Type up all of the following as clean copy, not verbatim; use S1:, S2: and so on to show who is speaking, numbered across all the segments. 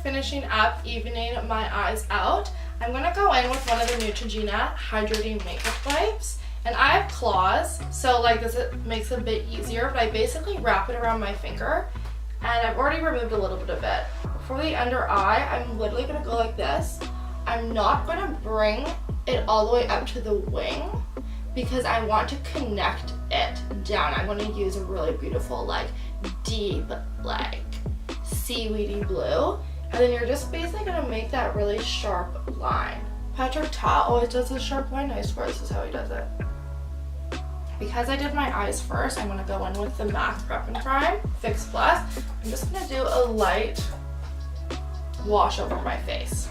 S1: finishing up evening my eyes out, I'm going to go in with one of the Neutrogena Hydrating Makeup Wipes. And I have claws, so like this makes it a bit easier, but I basically wrap it around my finger. And I've already removed a little bit of it. For the under eye, I'm literally going to go like this. I'm not going to bring it all the way up to the wing because I want to connect it down. I'm going to use a really beautiful, like, deep, like, seaweedy blue. And then you're just basically going to make that really sharp line. Patrick Ta always does this sharp line. I swear this is how he does it. Because I did my eyes first, I'm going to go in with the MAC Prep and Prime Fix Plus. I'm just going to do a light wash over my face,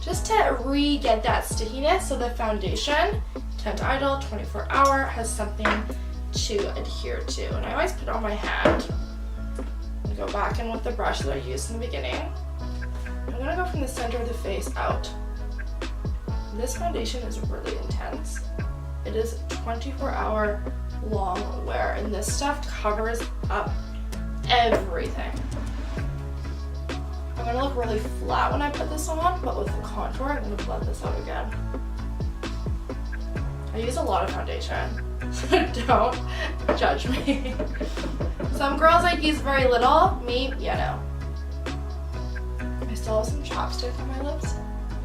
S1: just to re-get that stickiness so the foundation, Teint Idole 24 Hour, has something to adhere to. And I always put it on my hand. I'm going to go back in with the brush that I used in the beginning. I'm going to go from the center of the face out. This foundation is really intense. It is 24-hour Longwear, and this stuff covers up everything. I'm gonna look really flat when I put this on, but with the contour, I'm gonna blend this out again. I use a lot of foundation, so don't judge me. Some girls like use very little, me, yeah, no. I still have some chapstick on my lips.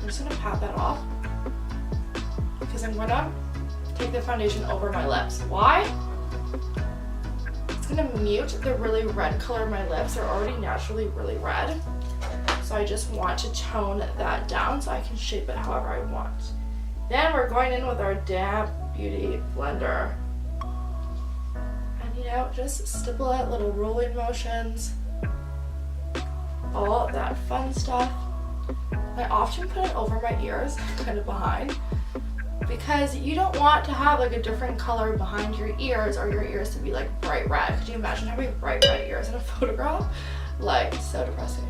S1: I'm just gonna pat that off because I'm gonna take the foundation over my lips. Why? It's gonna mute the really red color of my lips. They're already naturally really red. So I just want to tone that down so I can shape it however I want. Then we're going in with our Damp Beauty Blender. And you know, just stipple it, little rolling motions, all that fun stuff. I often put it over my ears, kind of behind, because you don't want to have like a different color behind your ears or your ears to be like bright red. Could you imagine having bright red ears in a photograph? Like, so depressing.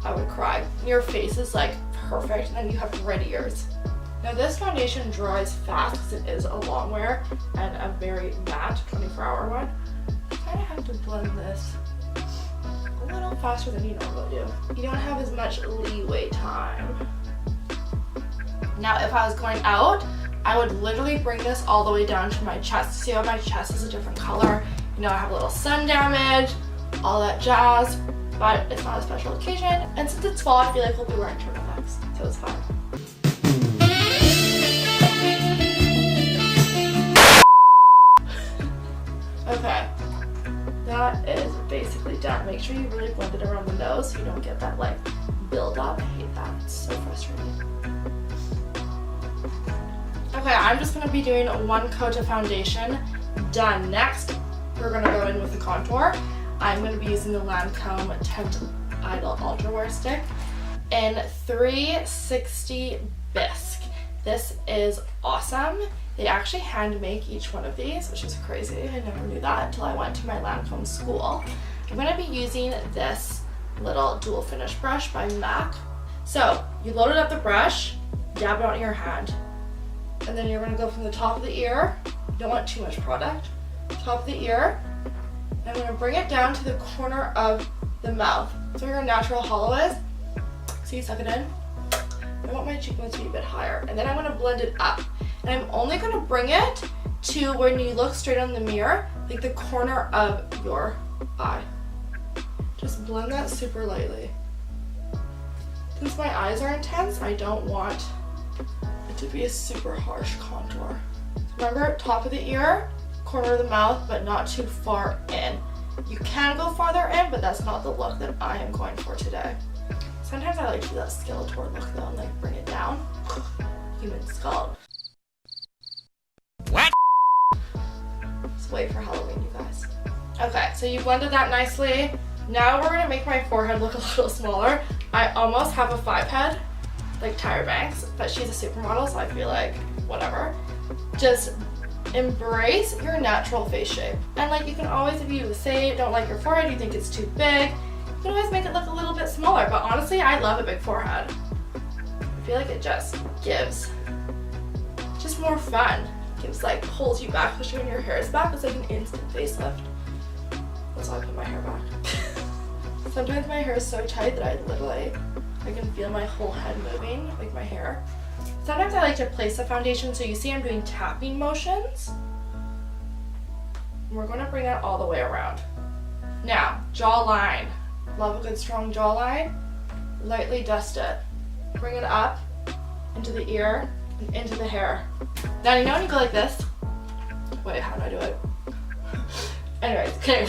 S1: I would cry. Your face is like perfect and then you have red ears. Now this foundation dries fast because it is a Longwear and a very matte 24-hour one. You kind of have to blend this a little faster than you normally do. You don't have as much leeway time. Now if I was going out, I would literally bring this all the way down to my chest. See how my chest is a different color? You know, I have a little sun damage, all that jazz, but it's not a special occasion. And since it's fall, I feel like we'll be wearing turtlenecks, so it's fine. Okay, that is basically done. Make sure you really blend it around the nose so you don't get that like build up. I hate that, it's so frustrating. Okay, I'm just going to be doing one coat of foundation. Done. Next, we're going to go in with the contour. I'm going to be using the Lancôme Teint Idole Ultra Wear Stick in 360 Bisque. This is awesome. They actually hand make each one of these, which is crazy. I never knew that until I went to my Lancôme school. I'm going to be using this little dual finish brush by MAC. So, you loaded up the brush, dab it on your hand. And then you're going to go from the top of the ear, you don't want too much product, top of the ear, and I'm going to bring it down to the corner of the mouth. So your natural hollow is, see, suck it in. I want my cheekbones to be a bit higher. And then I'm going to blend it up. And I'm only going to bring it to when you look straight on the mirror, like the corner of your eye. Just blend that super lightly. Since my eyes are intense, I don't want to be a super harsh contour. Remember, top of the ear, corner of the mouth, but not too far in. You can go farther in, but that's not the look that I am going for today. Sometimes I like to do that Skeletor look though and like bring it down. Human skull.
S2: What?
S1: Just wait for Halloween, you guys. Okay, so you blended that nicely. Now we're gonna make my forehead look a little smaller. I almost have a 5 head, like Tyra Banks, but she's a supermodel, so I feel like whatever. Just embrace your natural face shape. And like you can always, if you say don't like your forehead, you think it's too big, you can always make it look a little bit smaller. But honestly, I love a big forehead. I feel like it just gives just more fun. It gives like, pulls you back, especially when your hair is back. It's like an instant facelift. That's why I put my hair back. Sometimes my hair is so tight that I can feel my whole head moving, like my hair. Sometimes I like to place the foundation, so you see I'm doing tapping motions. We're going to bring it all the way around. Now, jawline. Love a good strong jawline. Lightly dust it. Bring it up into the ear and into the hair. Now you know when you go like this? Wait, how do I do it? Anyways, okay.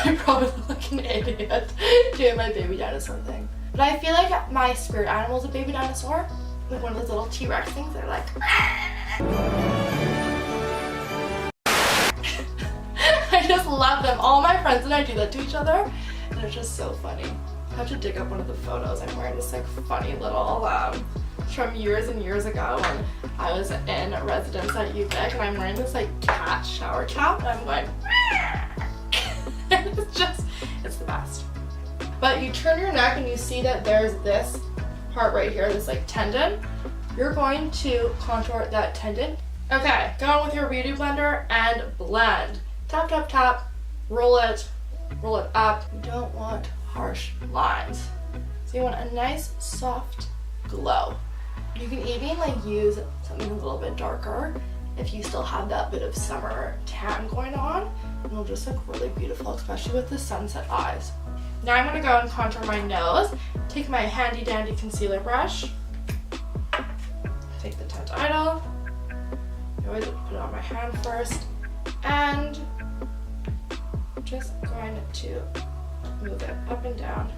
S1: I probably look like an idiot doing my baby dinosaur thing. But I feel like my spirit animal is a baby dinosaur. Like one of those little T-Rex things that are like... I just love them. All my friends and I do that to each other. And it's just so funny. I have to dig up one of the photos. I'm wearing this like funny little, from years and years ago when I was in residence at UVic, and I'm wearing this like cat shower cap, and I'm going... it's the best. But you turn your neck and you see that there's this part right here, this like tendon. You're going to contour that tendon. Okay, go on with your beauty blender and blend. Tap, tap, tap, roll it up. You don't want harsh lines. So you want a nice soft glow. You can even like use something a little bit darker if you still have that bit of summer tan going on, and it'll just look really beautiful, especially with the sunset eyes. Now I'm gonna go and contour my nose. Take my handy dandy concealer brush. Take the Teint Idole. I always put it on my hand first, and just going to move it up and down.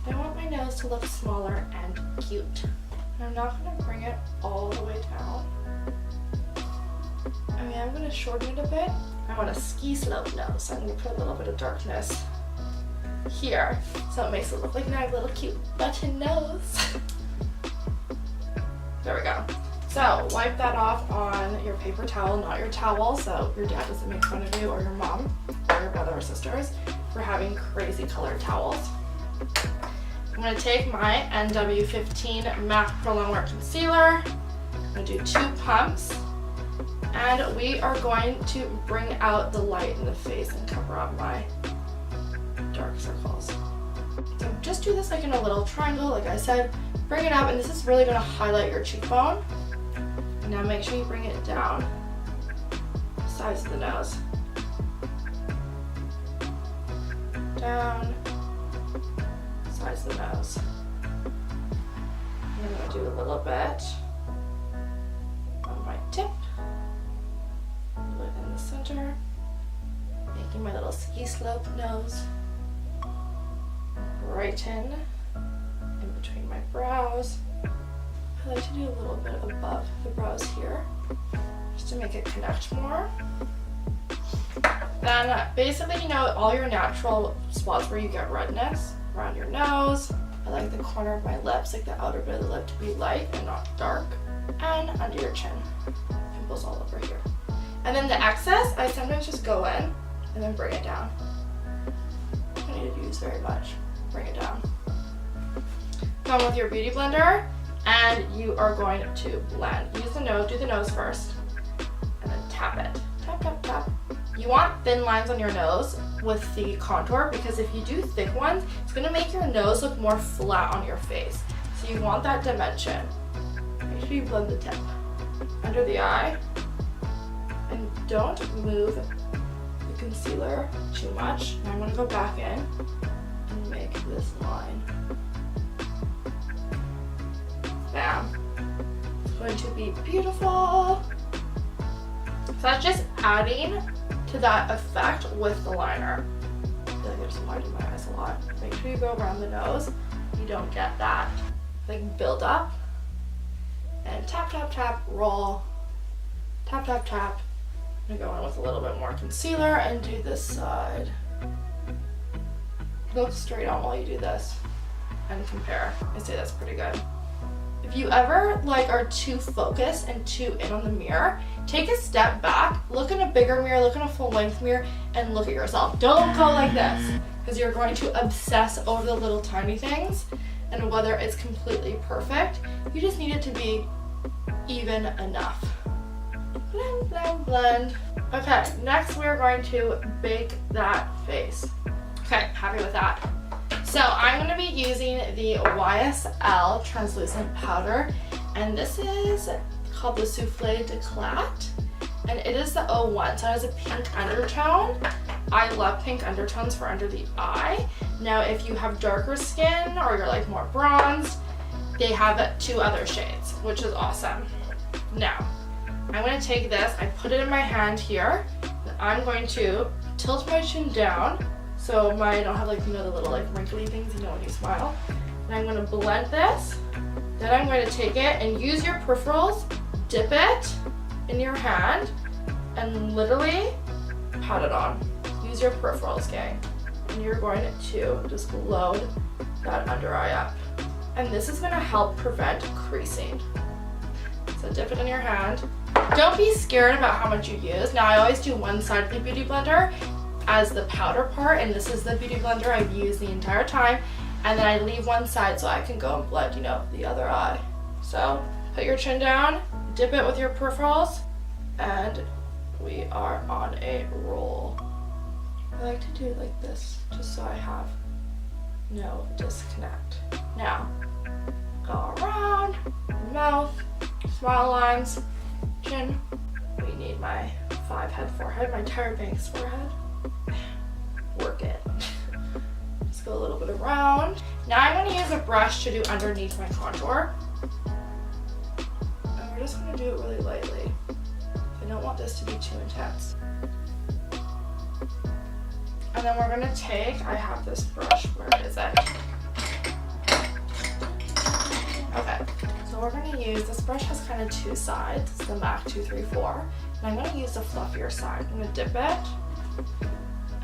S1: I want my nose to look smaller and cute. I'm not going to bring it all the way down. I mean, I'm going to shorten it a bit. I want a ski slope nose, so I'm going to put a little bit of darkness here, so it makes it look like my little cute button nose. There we go. So wipe that off on your paper towel, not your towel, so your dad doesn't make fun of you, or your mom, or your brother or sisters for having crazy colored towels. I'm going to take my NW15 MAC Pro Longwear Concealer. I'm going to do 2 pumps. And we are going to bring out the light in the face and cover up my dark circles. So just do this like in a little triangle, like I said. Bring it up, and this is really going to highlight your cheekbone. And now make sure you bring it down the sides of the nose. Down. Size of the nose. I'm going to do a little bit on my tip, a little bit in the center, making my little ski slope nose. Brighten in between my brows. I like to do a little bit above the brows here, just to make it connect more. Then basically, you know, all your natural spots where you get redness, around your nose. I like the corner of my lips, like the outer bit of the lip, to be light and not dark. And under your chin. Pimples all over here. And then the excess, I sometimes just go in and then bring it down. I don't need to use very much. Bring it down. Come with your beauty blender, and you are going to blend. Use the nose, do the nose first, and then tap it. Tap, tap, tap. You want thin lines on your nose with the contour, because if you do thick ones, it's going to make your nose look more flat on your face. So you want that dimension. Make sure you blend the tip under the eye, and don't move the concealer too much. And I'm going to go back in and make this line. Bam. It's going to be beautiful. So that's just adding to that effect with the liner. I feel like I just lined my eyes a lot. Make sure you go around the nose. You don't get that like build up. And tap, tap, tap, roll. Tap, tap, tap. I'm gonna go in with a little bit more concealer and do this side. Look straight on while you do this and compare. I say that's pretty good. If you ever like are too focused and too in on the mirror, take a step back, look in a bigger mirror, look in a full length mirror, and look at yourself. Don't go like this, because you're going to obsess over the little tiny things, and whether it's completely perfect, you just need it to be even enough. Blend, blend, blend. Okay, next we're going to bake that face. Okay, happy with that. So I'm going to be using the YSL translucent powder, and this is called the Souffle d'Eclat, and it is the 01, so it has a pink undertone. I love pink undertones for under the eye. Now if you have darker skin or you're like more bronzed, they have 2 other shades, which is awesome. Now, I'm going to take this, I put it in my hand here, and I'm going to tilt my chin down so I don't have like, you know, the little like wrinkly things, you know, when you smile. And I'm going to blend this. Then I'm going to take it and use your peripherals, dip it in your hand, and literally pat it on. Use your peripherals, gang. And you're going to just load that under eye up. And this is going to help prevent creasing. So dip it in your hand. Don't be scared about how much you use. Now I always do one side of the Beauty Blender as the powder part, and this is the Beauty Blender I've used the entire time, and then I leave one side so I can go and blend, you know, the other eye. So put your chin down, dip it with your peripherals, and we are on a roll. I like to do it like this just so I have no disconnect. Now go around mouth, smile lines, chin. We need my 5-head forehead, my Tyra Banks forehead. Work it. Just go a little bit around. Now I'm going to use a brush to do underneath my contour. And we're just going to do it really lightly. I don't want this to be too intense. And then we're going to take, I have this brush, where is it? Okay, so we're going to use, this brush has kind of 2 sides. It's the MAC 234. And I'm going to use the fluffier side. I'm going to dip it.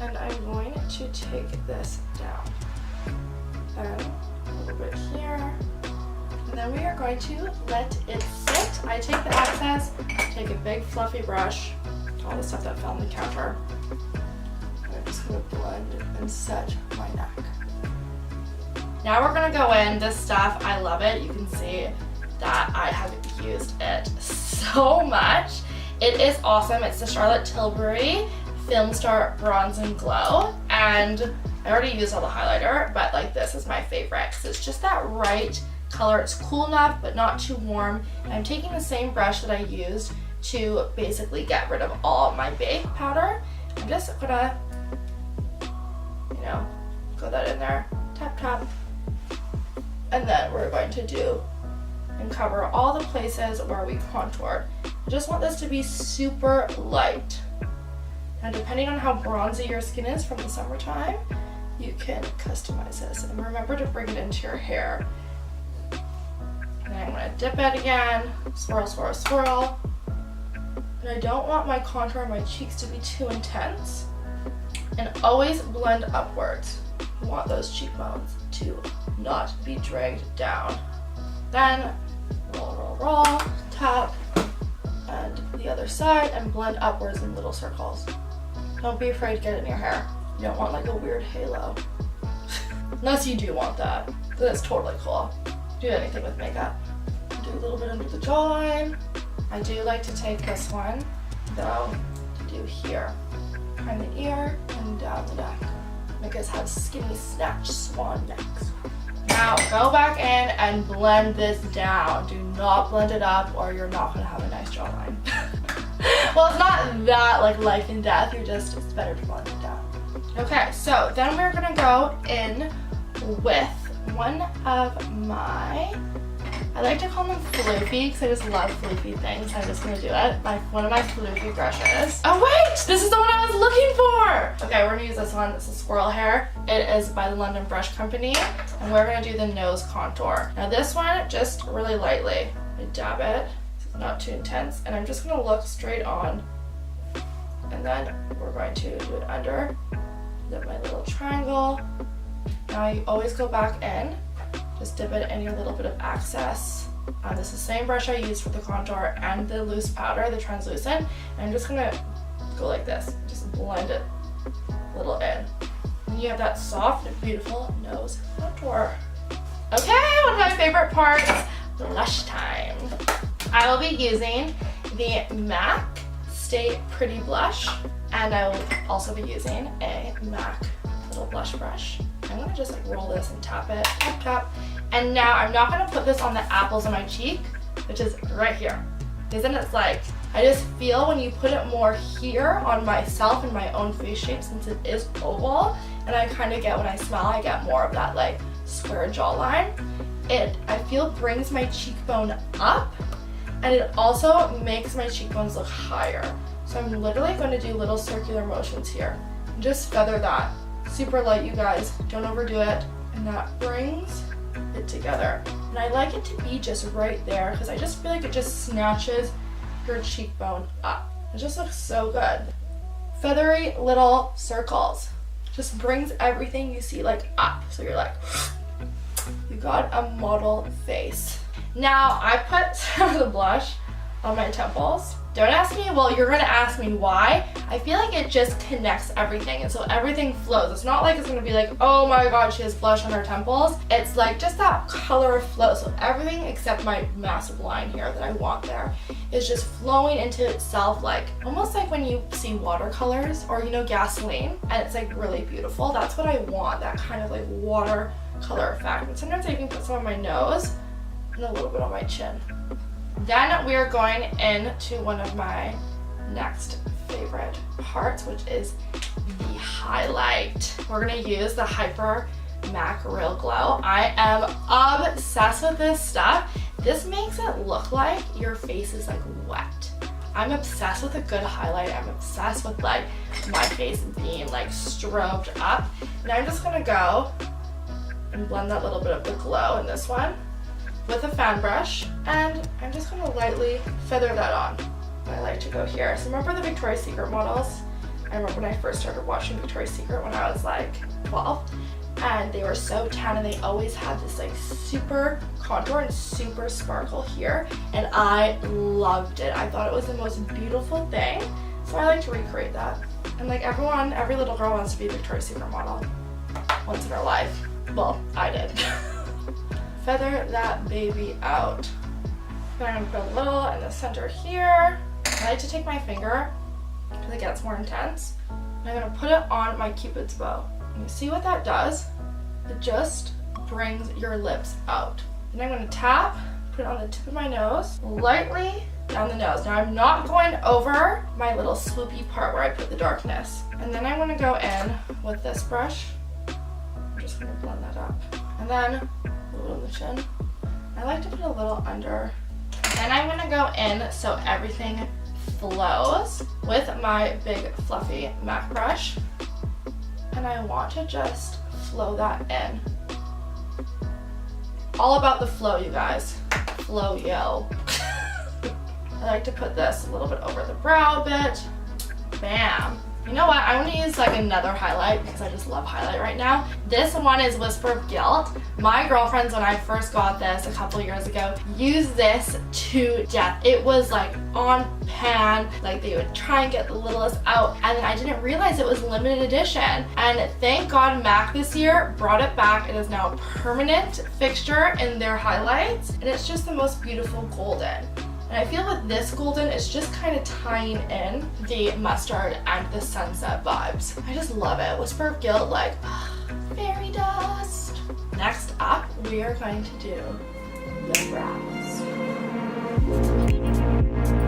S1: And I'm going to take this down. Then a little bit here. And then we are going to let it sit. I take the excess, take a big fluffy brush, all the stuff that fell on the counter. And I'm just going to blend and set my neck. Now we're going to go in. This stuff, I love it. You can see that I have used it so much. It is awesome. It's the Charlotte Tilbury Filmstar Bronze and Glow, and I already used all the highlighter, but like this is my favorite because it's just that right color. It's cool enough but not too warm. And I'm taking the same brush that I used to basically get rid of all my bake powder. I'm just gonna, you know, go that in there, tap tap, and then we're going to do and cover all the places where we contoured. I just want this to be super light. And depending on how bronzy your skin is from the summertime, you can customize this. And remember to bring it into your hair. And I'm gonna dip it again, swirl, swirl, swirl. And I don't want my contour on my cheeks to be too intense. And always blend upwards. You want those cheekbones to not be dragged down. Then roll, roll, roll, tap, and the other side, and blend upwards in little circles. Don't be afraid to get it in your hair. You don't want like a weird halo. Unless you do want that. That's totally cool. Do anything with makeup. Do a little bit under the jawline. I do like to take this one, though, to do here. Behind the ear and down the neck. Make us have skinny snatch swan necks. Now go back in and blend this down. Do not blend it up or you're not gonna have a nice jawline. Well, it's not that like life and death, it's better to blend it down. Okay, so then we're gonna go in with one of my, I like to call them floofy because I just love floofy things. I'm just gonna do it. One of my floofy brushes. Oh wait, this is the one I was looking for! Okay, we're gonna use this one. It's a squirrel hair. It is by the London Brush Company, and we're gonna do the nose contour. Now this one, just really lightly. I dab it. Not too intense, and I'm just going to look straight on, and then we're going to do it under, dip my little triangle. Now you always go back in, just dip it in your little bit of excess. This is the same brush I used for the contour and the loose powder, the translucent, and I'm just going to go like this, just blend it a little in. And you have that soft, beautiful nose contour. Okay, one of my favorite parts, blush time. I will be using the MAC Stay Pretty blush, and I will also be using a MAC little blush brush. I'm gonna just like roll this and tap it, tap, tap. And now I'm not gonna put this on the apples of my cheek, which is right here. Because then it's like, I just feel when you put it more here on myself and my own face shape, since it is oval, and I kind of get, when I smile, I get more of that like square jawline. It, I feel, brings my cheekbone up, and it also makes my cheekbones look higher. So I'm literally going to do little circular motions here. Just feather that. Super light, you guys. Don't overdo it. And that brings it together. And I like it to be just right there because I just feel like it just snatches your cheekbone up. It just looks so good. Feathery little circles. Just brings everything you see like up. So you're like, you got a model face. Now I put some of the blush on my temples. Don't ask me, well, you're gonna ask me why. I feel like it just connects everything, and so everything flows. It's not like it's gonna be like, oh my god, she has blush on her temples. It's like just that color flow. So everything except my massive line here that I want there is just flowing into itself, like almost like when you see watercolors or, you know, gasoline, and it's like really beautiful. That's what I want, that kind of like watercolor effect. And sometimes I even put some on my nose and a little bit on my chin. Then we are going into one of my next favorite parts, which is the highlight. We're gonna use the Hyper MAC Real Glow. I am obsessed with this stuff. This makes it look like your face is like wet. I'm obsessed with a good highlight. I'm obsessed with like my face being like strobed up. And I'm just gonna go and blend that little bit of the glow in this one with a fan brush, and I'm just gonna lightly feather that on. I like to go here. So remember the Victoria's Secret models? I remember when I first started watching Victoria's Secret when I was like 12, and they were so tan and they always had this like super contour and super sparkle here, and I loved it. I thought it was the most beautiful thing, so I like to recreate that. And like everyone, every little girl wants to be a Victoria's Secret model once in her life. Well, I did. Feather that baby out. Then I'm gonna put a little in the center here. I like to take my finger because it gets more intense. And I'm gonna put it on my Cupid's bow. And you see what that does? It just brings your lips out. And I'm gonna tap, put it on the tip of my nose, lightly down the nose. Now I'm not going over my little swoopy part where I put the darkness. And then I'm gonna go in with this brush. I'm just gonna blend that up. And then a little on the chin. I like to put a little under. Then I'm gonna go in so everything flows with my big fluffy MAC brush. And I want to just flow that in. All about the flow, you guys. Flow, yo. I like to put this a little bit over the brow a bit. Bam. You know what, I want to use like another highlight because I just love highlight right now. This one is Whisper of Guilt. My girlfriends, when I first got this a couple years ago, used this to death. It was like on pan, like they would try and get the littlest out, and then I didn't realize it was limited edition. And thank God MAC this year brought it back. It is now a permanent fixture in their highlights, and it's just the most beautiful golden. And I feel with this golden, it's just kind of tying in the mustard and the sunset vibes. I just love it. Whisper of Guilt, like, fairy dust. Next up, we are going to do the brows.